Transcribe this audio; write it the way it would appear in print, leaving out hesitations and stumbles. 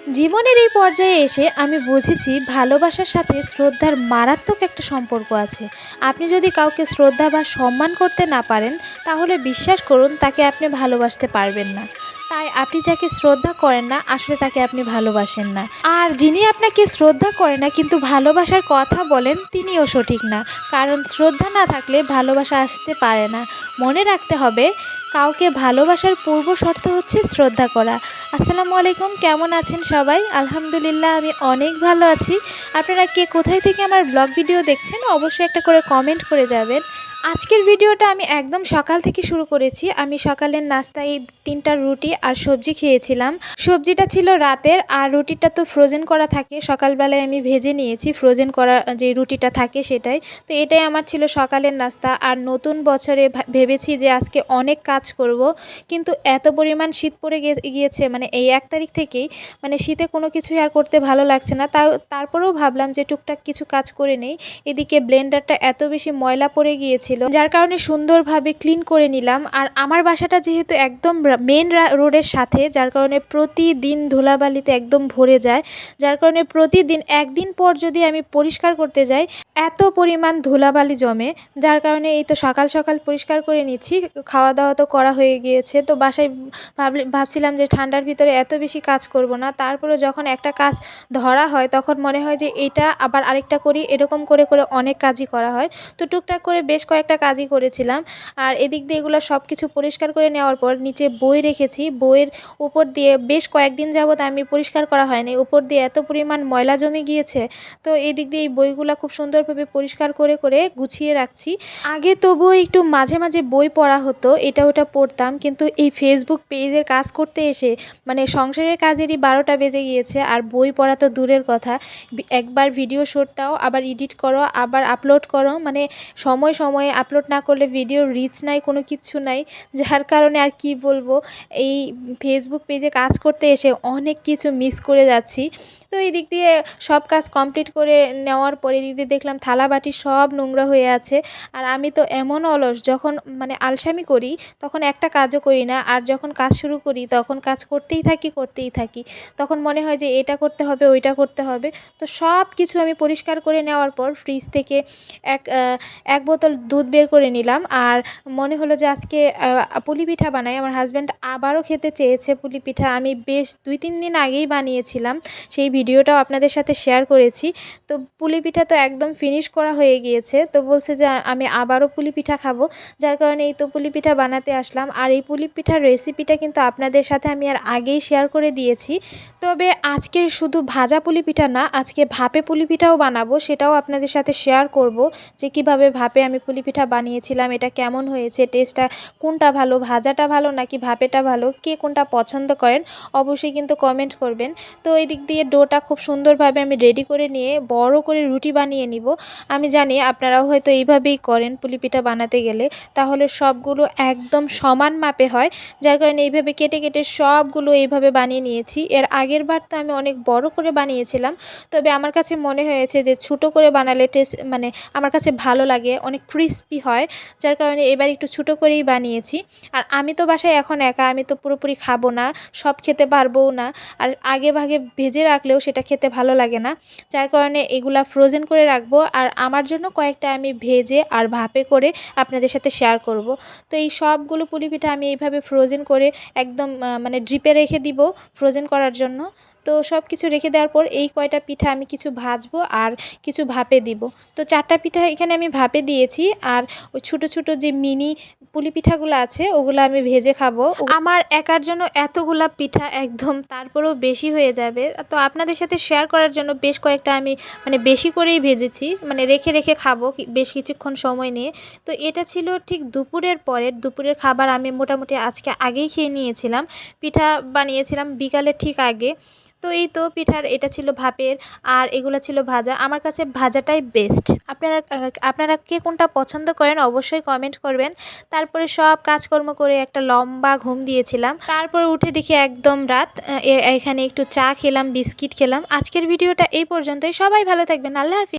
জীবনের এই পর্যায়ে এসে আমি বুঝেছি ভালোবাসার সাথে শ্রদ্ধার মারাত্মক একটা সম্পর্ক আছে। আপনি যদি কাউকে শ্রদ্ধা বা সম্মান করতে না পারেন, তাহলে বিশ্বাস করুন তাকে আপনি ভালোবাসতে পারবেন না। তাই আপনি যাকে শ্রদ্ধা করেন না, আসলে তাকে আপনি ভালোবাসেন না। আর যিনি আপনাকে শ্রদ্ধা করে না কিন্তু ভালোবাসার কথা বলেন, তিনিও সঠিক না। কারণ শ্রদ্ধা না থাকলে ভালোবাসা আসতে পারে না। মনে রাখতে হবে, কাউকে ভালোবাসার পূর্ব শর্ত হচ্ছে শ্রদ্ধা করা। আসসালামু আলাইকুম, কেমন আছেন সবাই? আলহামদুলিল্লাহ, আমি অনেক ভালো আছি। আপনারা কে কোথায় থেকে আমার ব্লগ ভিডিও দেখছেন, অবশ্যই একটা করে কমেন্ট করে যাবেন। আজকের ভিডিওটা আমি একদম সকাল থেকে শুরু করেছি। আমি সকালের নাস্তায় 3টা রুটি আর সবজি খেয়েছিলাম। সবজিটা ছিল রাতের, আর রুটিটা তো ফ্রোজেন করা থাকে। সকালবেলায় আমি ভেজে নিয়েছি, ফ্রোজেন করা যে রুটিটা থাকে সেটাই। তো এটাই আমার ছিল সকালের নাস্তা। আর নতুন বছরে ভেবেছি যে আজকে অনেক কাজ করব, কিন্তু এত পরিমাণ শীত পড়ে গিয়েছে, মানে এই 1 তারিখ থেকেই মানে শীতে কোনো কিছুই আর করতে ভালো লাগছে না। তারপরেও ভাবলাম যে টুকটাক কিছু কাজ করে নেই। এদিকে ব্লেন্ডারটা এত বেশি ময়লা পড়ে গিয়েছিল, যার কারণে সুন্দরভাবে ক্লিন করে নিলাম। আর আমার বাসাটা যেহেতু একদম মেন রোডের সাথে, যার কারণে প্রতিদিন ধুলাবালিতে একদম ভরে যায়। যার কারণে প্রতিদিন একদিন পর যদি আমি পরিষ্কার করতে যাই, এত পরিমাণ ধুলাবালি জমে। যার কারণে এই তো সকাল সকাল পরিষ্কার করে নিচ্ছি। খাওয়া দাওয়া তো করা হয়ে গিয়েছে, তো বাসায় ভাবছিলাম যে ঠান্ডার ভিতরে এত বেশি কাজ করব না। তারপরে যখন একটা কাজ ধরা হয়, তখন মনে হয় যে এটা আবার আরেকটা করি, এরকম করে করে অনেক কাজই করা হয়। তো টুকটাক করে বেশ কয়েকটা কাজই করেছিলাম। আর এদিক দিয়ে এগুলো সব কিছু পরিষ্কার করে নেওয়ার পর নিচে বই রেখেছি। বইয়ের উপর দিয়ে বেশ কয়েকদিন যাবৎ আমি পরিষ্কার করা হয়নি, উপর দিয়ে এত পরিমাণ ময়লা জমে গিয়েছে। তো এদিক দিয়ে এই বইগুলো খুব সুন্দরভাবে পরিষ্কার করে করে গুছিয়ে রাখছি। আগে তবুও একটু মাঝে মাঝে বই পড়া হতো, এটা ওটা পড়তাম, কিন্তু এই ফেসবুক পেজের কাজ করতে এসে মানে সংসারের কাজেরই 12টা বেজে গিয়েছে। আর বই পড়া তো দূরের কথা, একবার ভিডিও শ্যুটটাও আবার এডিট করো, আবার আপলোড করো, মানে সময় সময়ে আপলোড না করলে ভিডিওর রিচ নাই, কোনো কিচ্ছু নাই। যার কারণে আর কি বলবো, এই ফেসবুক পেজে কাজ করতে এসে অনেক কিছু মিস করে যাচ্ছি। তো এই দিক দিয়ে সব কাজ কমপ্লিট করে নেওয়ার পরে এদিক দিয়ে দেখলাম থালা বাটি সব নোংরা হয়ে আছে। আর আমি তো এমন অলস, যখন মানে আলসামি করি তখন একটা কাজও করি না, আর যখন কাজ শুরু করি তখন কাজ করতেই থাকি। তখন মনে হয় যে এটা করতে হবে, ওইটা করতে হবে। তো সব কিছু আমি পরিষ্কার করে নেওয়ার পর ফ্রিজ থেকে এক এক বোতল দুধ বের করে নিলাম। আর মনে হলো যে আজকে পুলি পিঠা বানাই। আমার হাজব্যান্ড আবারও খেতে চেয়েছে পুলি পিঠা। আমি বেশ 2-3 দিন আগেই বানিয়েছিলাম, সেই ভিডিওটাও আপনাদের সাথে শেয়ার করেছি। তো পুলি পিঠা তো একদম ফিনিশ করা হয়ে গিয়েছে, তো বলছে যে আমি আবারও পুলি পিঠা খাবো। যার কারণে এই তো পুলি পিঠা বানাতে আসলাম। আর এই পুলি পিঠার রেসিপিটা কিন্তু আপনাদের সাথে আমি আর আগেই শেয়ার করে দিয়েছি। তবে আজকে শুধু ভাজা পুলি পিঠা না, আজকে ভাপে পুলি পিঠাও বানাবো, সেটাও আপনাদের সাথে শেয়ার করব যে কিভাবে ভাপে আমি পুলি পিঠা বানিয়েছিলাম, এটা কেমন হয়েছে, টেস্টটা কোনটা ভালো, ভাজাটা ভালো নাকি ভাপেটা ভালো, কে কোনটা পছন্দ করেন অবশ্যই কিন্তু কমেন্ট করবেন। তো এই দিক দিয়ে ডোটা খুব সুন্দরভাবে আমি রেডি করে নিয়ে বড় করে রুটি বানিয়ে নিব। আমি জানি আপনারাও হয়তো এইভাবেই করেন পুলি পিঠা বানাতে গেলে, তাহলে সবগুলো একদম সমান মাপে হয়। যার কারণে এইভাবে কেটে কেটে সবগুলো এইভাবে বানিয়ে নিয়েছি। এর আগের বার তো আমি অনেক বড় করে বানিয়েছিলাম, তবে আমার কাছে মনে হয়েছে যে ছোটো করে বানালে টেস্ট মানে আমার কাছে ভালো লাগে, অনেক ক্রিস্পি হয়। যার কারণে এবার একটু ছোটো করেই বানিয়েছি। আর আমি তো বাসায় এখন একা, আমি তো পুরোপুরি খাবো না, সব খেতে পারবও না। আর আগে ভাগে ভেজে রাখলেও সেটা খেতে ভালো লাগে না। যার কারণে এগুলা ফ্রোজেন করে রাখবো, আর আমার জন্য কয়েকটা আমি ভেজে আর ভাপে করে আপনাদের সাথে শেয়ার করব। তো এই সবগুলো পুলি পিঠা আমি এইভাবে ফ্রোজেন করে একদম মানে ড্রিপে রেখে দিব ফ্রোজেন করার জন্য। তো সব কিছু রেখে দেওয়ার পর এই কয়টা পিঠা আমি কিছু ভাজবো আর কিছু ভাপে দিব। তো 4টা পিঠা এখানে আমি ভাপে দিয়েছি, আর ওই ছোটো ছোটো যে মিনি পুলি পিঠাগুলো আছে ওগুলো আমি ভেজে খাবো। আমার একার জন্য এতগুলা পিঠা একদম তারপরেও বেশি হয়ে যাবে, তো আপনাদের সাথে শেয়ার করার জন্য বেশ কয়েকটা আমি মানে বেশি করেই ভেজেছি, মানে রেখে রেখে খাবো বেশ কিছুক্ষণ সময় নিয়ে। তো এটা ছিল ঠিক দুপুরের খাবার। আমি মোটামুটি আজকে আগেই খেয়ে নিয়েছিলাম, পিঠা বানিয়েছিলাম বিকালের ঠিক আগে। তো এই তো পিঠার এটা ছিল ভাপের, আর এগুলো ছিল ভাজা। আমার কাছে ভাজাটাই বেস্ট। আপনারা কে কোনটা পছন্দ করেন অবশ্যই কমেন্ট করবেন। তারপরে সব কাজকর্ম করে একটা লম্বা ঘুম দিয়েছিলাম। তারপর উঠে দেখি একদম রাত। এখানে একটু চা খেলাম, বিস্কিট খেলাম। আজকের ভিডিওটা এই পর্যন্তই। সবাই ভালো থাকবেন। আল্লাহ হাফিজ।